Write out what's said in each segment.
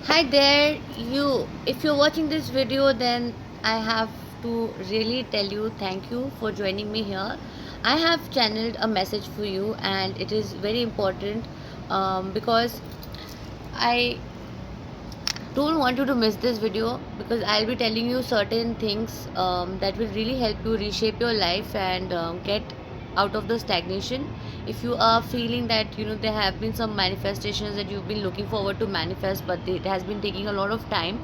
Hi there, you. If you're watching this video, then I have to really tell you thank you for joining me here. I have channeled a message for you, and it is very important because I don't want you to miss this video because I'll be telling you certain things that will really help you reshape your life and get out of the stagnation. If you are feeling that there have been some manifestations that you've been looking forward to manifest, but it has been taking a lot of time,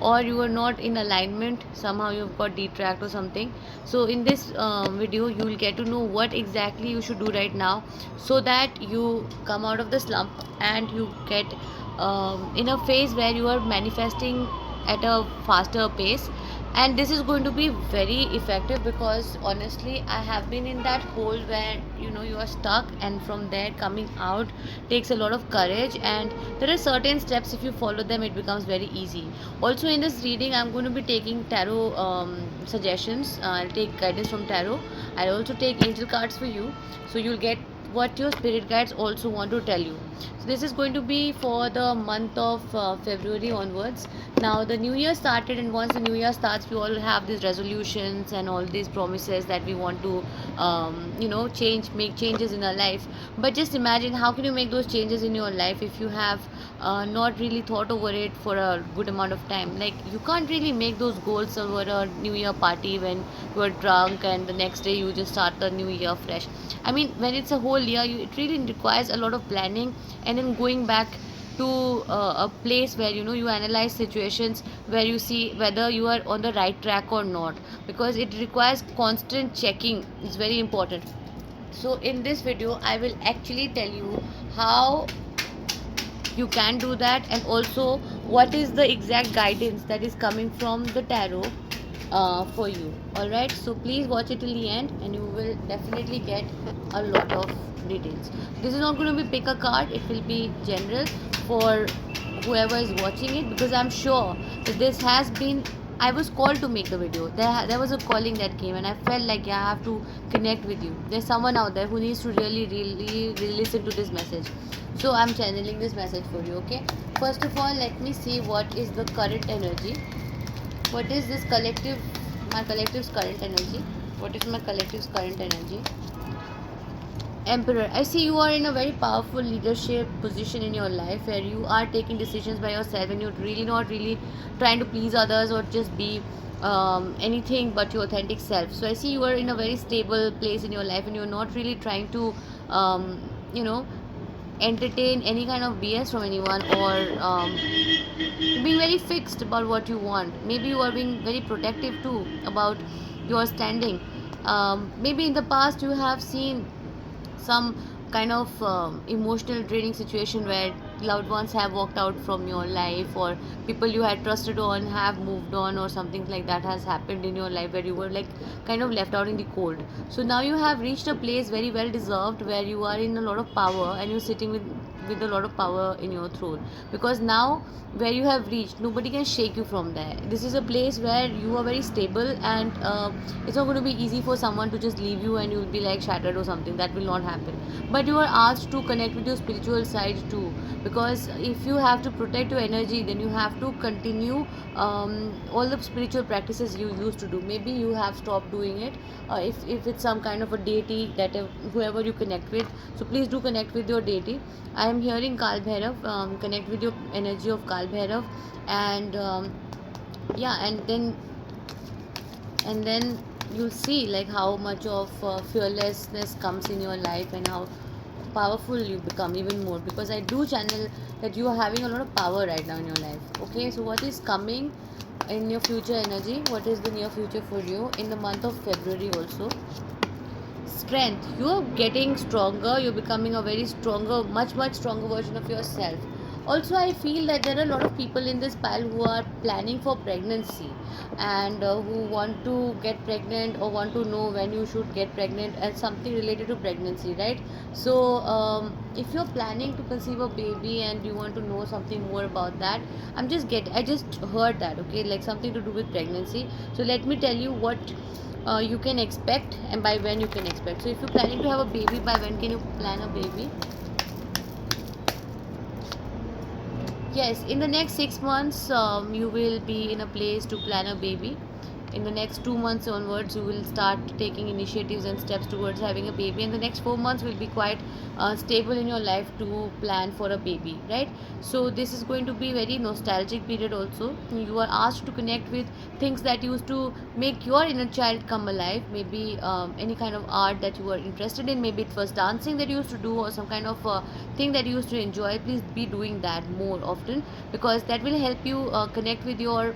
or you are not in alignment, somehow you've got detract or something. So in this video you will get to know what exactly you should do right now so that you come out of the slump and you get in a phase where you are manifesting at a faster pace. And this is going to be very effective because honestly I have been in that hole where you are stuck, and from there coming out takes a lot of courage, and there are certain steps, if you follow them it becomes very easy. Also in this reading I'm going to be taking tarot suggestions. I'll take guidance from tarot. I'll also take angel cards for you, so you'll get what your spirit guides also want to tell you. So this is going to be for the month of February onwards. Now the new year started, and once the new year starts, we all have these resolutions and all these promises that we want to, make changes in our life. But just imagine, how can you make those changes in your life if you have not really thought over it for a good amount of time? Like, you can't really make those goals over a new year party when you are drunk and the next day you just start the new year fresh. I mean, when it's a whole year, it really requires a lot of planning, and then going back to a place where you analyze situations, where you see whether you are on the right track or not, because it requires constant checking. It's very important. So in this video I will actually tell you how you can do that, and also what is the exact guidance that is coming from the tarot for you. All right, so please watch it till the end and you will definitely get a lot of details. This is not going to be pick a card, it will be general for whoever is watching it, because I'm sure that this has been, I was called to make the video. There was a calling that came, and I felt like, yeah, I have to connect with you. There's someone out there who needs to really listen to this message. So I'm channeling this message for you. Okay. First of all, let me see what is the current energy. What is this collective? My collective's current energy. What is my collective's current energy? Emperor. I see you are in a very powerful leadership position in your life where you are taking decisions by yourself, and you're really not really trying to please others or just be anything but your authentic self. So I see you are in a very stable place in your life, and you're not really trying to, um, you know, entertain any kind of BS from anyone, or being very fixed about what you want. Maybe you are being very protective too about your standing. Maybe in the past you have seen some kind of emotional draining situation where loved ones have walked out from your life, or people you had trusted on have moved on, or something like that has happened in your life where you were like kind of left out in the cold. So now you have reached a place very well deserved where you are in a lot of power, and you're sitting with a lot of power in your throne, because now where you have reached, nobody can shake you from there. This is a place where you are very stable, and it's not going to be easy for someone to just leave you and you'll be like shattered or something. That will not happen. But you are asked to connect with your spiritual side too, because if you have to protect your energy, then you have to continue all the spiritual practices you used to do. Maybe you have stopped doing it. If it's some kind of a deity that whoever you connect with, so please do connect with your deity. I am hearing Kal Bhairav. Connect with your energy of Kal Bhairav, and yeah, and then you'll see like how much of fearlessness comes in your life, and how powerful you become even more, because I do channel that you are having a lot of power right now in your life. Okay, so what is coming in your future energy? What is the near future for you in the month of February also? Strength. You're getting stronger, you're becoming a very stronger, much stronger version of yourself. Also I feel that there are a lot of people in this pile who are planning for pregnancy, and who want to get pregnant or want to know when you should get pregnant, and something related to pregnancy, right? So if you're planning to conceive a baby and you want to know something more about that, I just heard that, okay, like something to do with pregnancy. So let me tell you what you can expect and by when you can expect. So if you're planning to have a baby, by when can you plan a baby? Yes, in the next 6 months, you will be in a place to plan a baby. In the next 2 months onwards, you will start taking initiatives and steps towards having a baby. And the next 4 months will be quite stable in your life to plan for a baby, right? So this is going to be very nostalgic period also. You are asked to connect with things that used to make your inner child come alive. Maybe any kind of art that you were interested in. Maybe it was dancing that you used to do, or some kind of thing that you used to enjoy. Please be doing that more often, because that will help you connect with your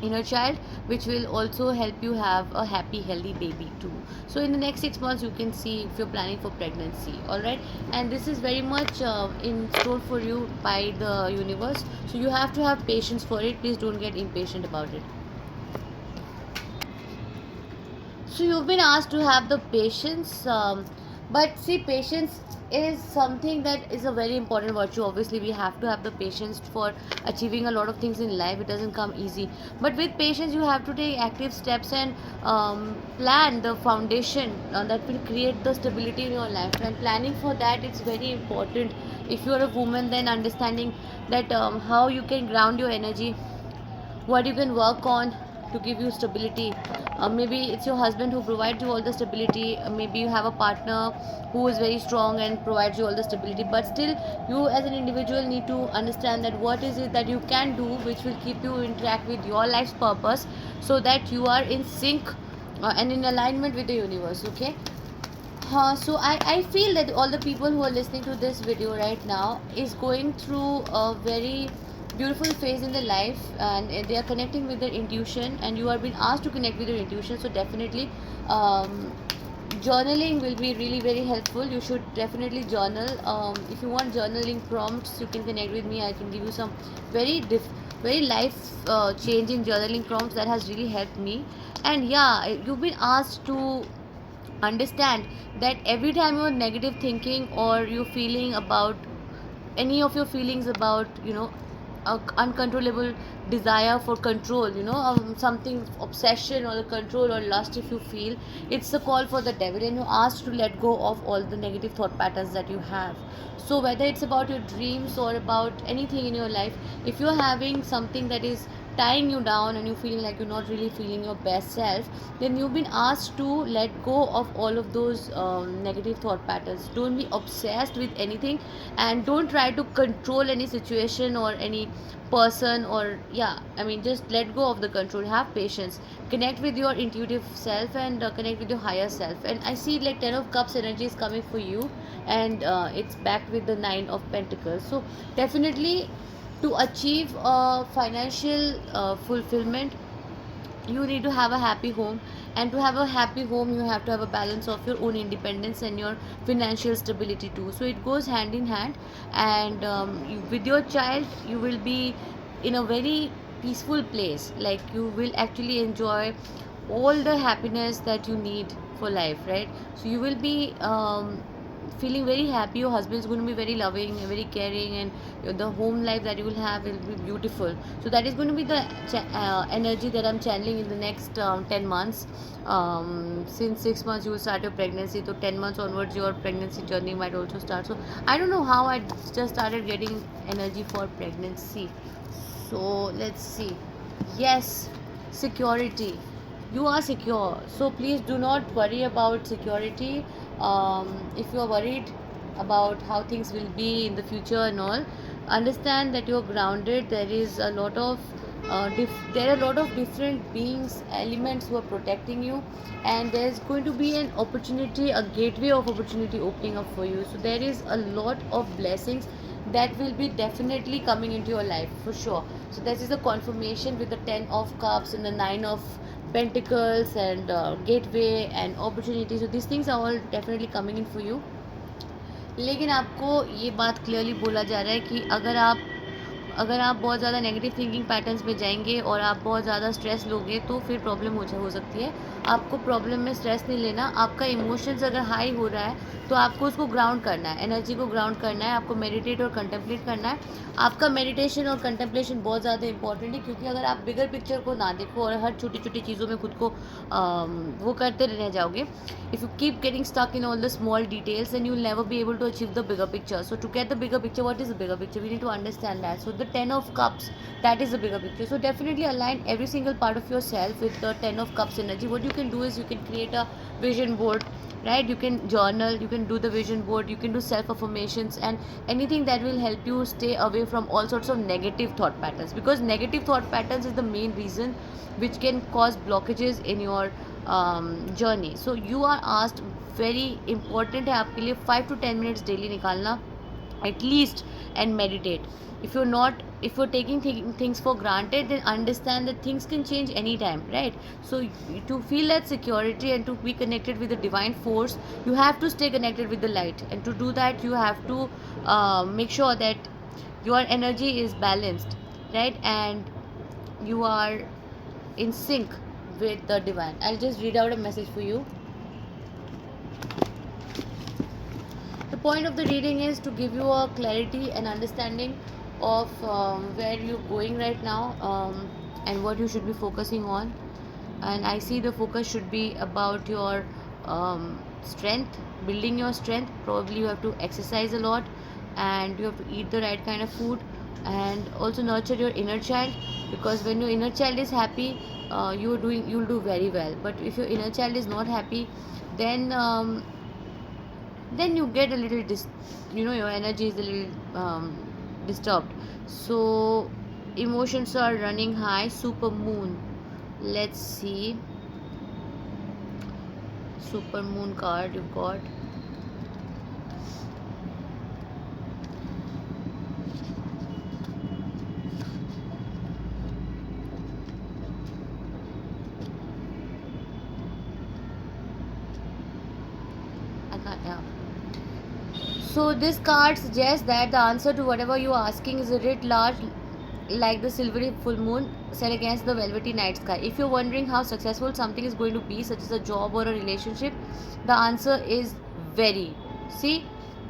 inner child, which will also help you have a happy healthy baby too. So in the next 6 months you can see if you're planning for pregnancy. All right, and this is very much in store for you by the universe, so you have to have patience for it. Please don't get impatient about it. So you've been asked to have the patience, but see, patience is something that is a very important virtue. Obviously, we have to have the patience for achieving a lot of things in life. It doesn't come easy, but with patience, you have to take active steps and plan the foundation that will create the stability in your life. And planning for that, it's very important. If you're a woman, then understanding that how you can ground your energy, what you can work on to give you stability. Maybe it's your husband who provides you all the stability. Maybe you have a partner who is very strong and provides you all the stability, but still you as an individual need to understand that what is it that you can do which will keep you interact with your life's purpose, so that you are in sync and in alignment with the universe. Okay. So I feel that all the people who are listening to this video right now is going through a very beautiful phase in their life, and they are connecting with their intuition, and you are being asked to connect with your intuition. So definitely journaling will be really very helpful. You should definitely journal. If you want journaling prompts, you can connect with me. I can give you some very very life changing journaling prompts that has really helped me. And yeah, you've been asked to understand that every time you're negative thinking, or you're feeling about any of your feelings about, a uncontrollable desire for control, something obsession or the control or lust, if you feel, it's a call for the devil, and you're asked to let go of all the negative thought patterns that you have. So whether it's about your dreams or about anything in your life, if you're having something that is tying you down and you're feeling like you're not really feeling your best self, then you've been asked to let go of all of those negative thought patterns. Don't be obsessed with anything, and don't try to control any situation or any person, or yeah, I mean, just let go of the control. Have patience, connect with your intuitive self, and connect with your higher self. And I see like 10 of cups energy is coming for you, and it's backed with the 9 of pentacles. So definitely, to achieve financial fulfillment, you need to have a happy home, and to have a happy home you have to have a balance of your own independence and your financial stability too. So it goes hand in hand. And with your child, you will be in a very peaceful place. Like, you will actually enjoy all the happiness that you need for life, right? So you will be feeling very happy. Your husband is going to be very loving and very caring, and the home life that you will have will be beautiful. So that is going to be the energy that I'm channeling in the next 10 months. Since 6 months you will start your pregnancy, so 10 months onwards your pregnancy journey might also start. So I don't know how I just started getting energy for pregnancy. So let's see. Yes, security. You are secure, so please do not worry about security. If you are worried about how things will be in the future and all, understand that you're grounded. There is a lot of there are a lot of different beings, elements who are protecting you, and there's going to be an opportunity, a gateway of opportunity opening up for you. So there is a lot of blessings that will be definitely coming into your life for sure. So this is a confirmation with the 10 of cups and the 9 of pentacles, and gateway and opportunity. So these things are all definitely coming in for you. लेकिन आपको ये बात clearly बोला जा रहा है कि अगर आप बहुत ज़्यादा नेगेटिव थिंकिंग पैटर्न्स में जाएंगे और आप बहुत ज़्यादा स्ट्रेस लोगे, तो फिर प्रॉब्लम हो सकती है। आपको प्रॉब्लम में स्ट्रेस नहीं लेना। आपका इमोशंस अगर हाई हो रहा है, तो आपको उसको ग्राउंड करना है, एनर्जी को ग्राउंड करना है। आपको मेडिटेट और कंटेम्पलेट करना है। आपका मेडिटेशन और कंटेम्पलेशन बहुत ज़्यादा इंपॉर्टेंट है, क्योंकि अगर आप बिगर पिक्चर को ना देखो और हर छोटी छोटी चीज़ों में खुद को वो करते रह जाओगे, if you keep getting stuck in all the small details, then you'll never be able to achieve the bigger picture. So to get the bigger picture, what is the bigger picture? We need to understand that. So the Ten of Cups, that is the bigger picture. So definitely align every single part of yourself with the Ten of Cups energy. What you can do is you can create a vision board, right? You can journal, you can do the vision board, you can do self affirmations, and anything that will help you stay away from all sorts of negative thought patterns, because negative thought patterns is the main reason which can cause blockages in your journey. So you are asked, very important है आपके लिए 5 to 10 minutes daily निकालना at least, and meditate. If you're not, if you're taking things for granted, then understand that things can change anytime, right? So to feel that security and to be connected with the divine force, you have to stay connected with the light, and to do that you have to make sure that your energy is balanced, right? And you are in sync with the divine. I'll just read out a message for you. The point of the reading is to give you a clarity and understanding of where you're going right now, and what you should be focusing on. And I see the focus should be about your strength, building your strength. Probably you have to exercise a lot, and you have to eat the right kind of food, and also nurture your inner child, because when your inner child is happy, you'll do very well. But if your inner child is not happy, then then you get a little your energy is a little disturbed. So emotions are running high. Super moon, let's see. Super moon card you've got. I can't, yeah. So this card suggests that the answer to whatever you are asking is a writ large, like the silvery full moon set against the velvety night sky. If you're wondering how successful something is going to be, such as a job or a relationship, the answer is very. See,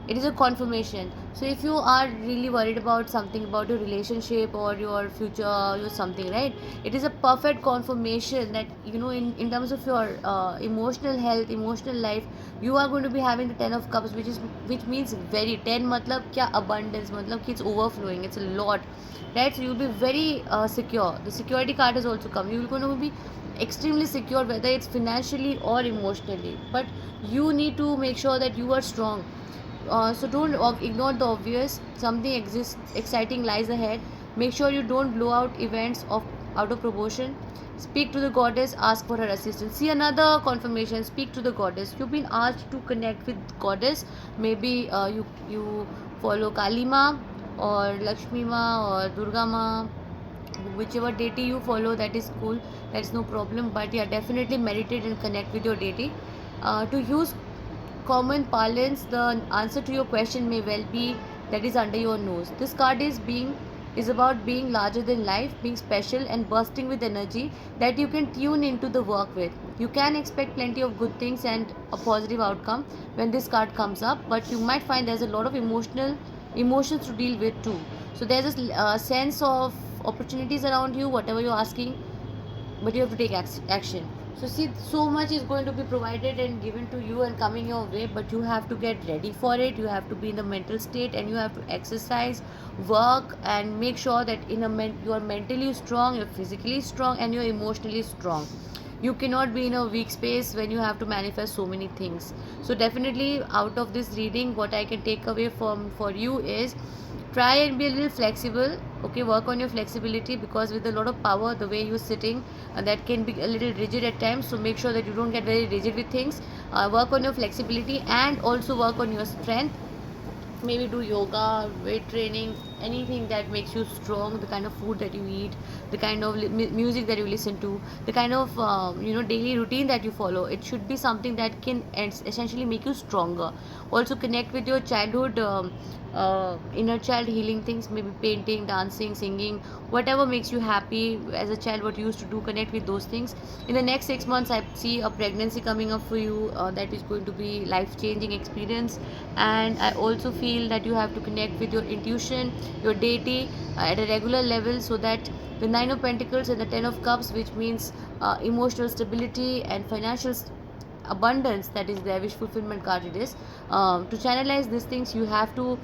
it is a confirmation. So if you are really worried about something, about your relationship or your future or something, right, it is a perfect confirmation that in terms of your emotional health, emotional life, you are going to be having the Ten of Cups, which means very. 10 matlab kya? Abundance, matlab ki it's overflowing, it's a lot, right? So you'll be very secure. The security card has also come. You're going to be extremely secure, whether it's financially or emotionally, but you need to make sure that you are strong. So don't ignore the obvious. Something exists, exciting lies ahead. Make sure you don't blow out events out of proportion. Speak to the goddess, ask for her assistance. See, another confirmation. Speak to the goddess. You've been asked to connect with goddess. Maybe you follow Kali Ma or Lakshmi Ma or Durga Ma. Whichever deity you follow, that is cool. That's no problem. But yeah, definitely meditate and connect with your deity. To use common parlance, the answer to your question may well be that is under your nose. This card is about being larger than life, being special and bursting with energy that you can tune into the work with. You can expect plenty of good things and a positive outcome when this card comes up, but you might find there's a lot of emotions to deal with too. So there's a sense of opportunities around you, whatever you're asking, but you have to take action. So see, so much is going to be provided and given to you and coming your way, but you have to get ready for it. You have to be in the mental state, and you have to exercise, work, and make sure that you are mentally strong, you're physically strong, and you're emotionally strong. You cannot be in a weak space when you have to manifest so many things. So definitely, out of this reading, what I can take away for you is, try and be a little flexible. Okay, work on your flexibility, because with a lot of power, the way you're sitting, that can be a little rigid at times. So make sure that you don't get very rigid with things. Work on your flexibility, and also work on your strength. Maybe do yoga, weight training, anything that makes you strong. The kind of food that you eat, the kind of music that you listen to, the kind of daily routine that you follow, it should be something that can essentially make you stronger. Also connect with your childhood inner child healing things, maybe painting, dancing, singing, whatever makes you happy as a child, what you used to do, connect with those things. In the next 6 months, I see a pregnancy coming up for you, that is going to be life changing experience. And I also feel that you have to connect with your intuition, your deity, at a regular level, so that the Nine of Pentacles and the Ten of Cups, which means emotional stability and financial abundance, that is the wish fulfillment card. It is to channelize these things, you have to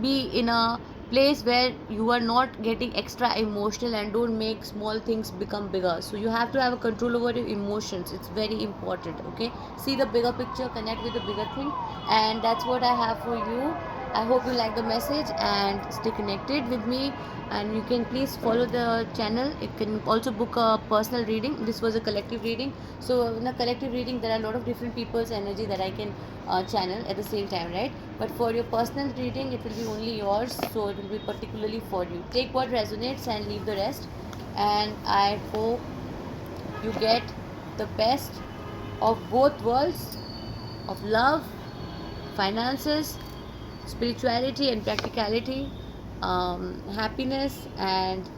be in a place where you are not getting extra emotional, and don't make small things become bigger. So you have to have a control over your emotions. It's very important. Okay, see the bigger picture, connect with the bigger thing, and that's what I have for you. I hope you like the message and stay connected with me. And you can please follow the channel. You can also book a personal reading. This was a collective reading, so in a collective reading there are a lot of different people's energy that I can channel at the same time, right? But for your personal reading, it will be only yours, so it will be particularly for you. Take what resonates and leave the rest. And I hope you get the best of both worlds, of love, finances, spirituality and practicality, happiness and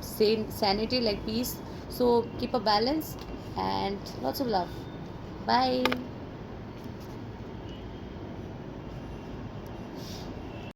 sanity, like peace. So keep a balance and lots of love. Bye.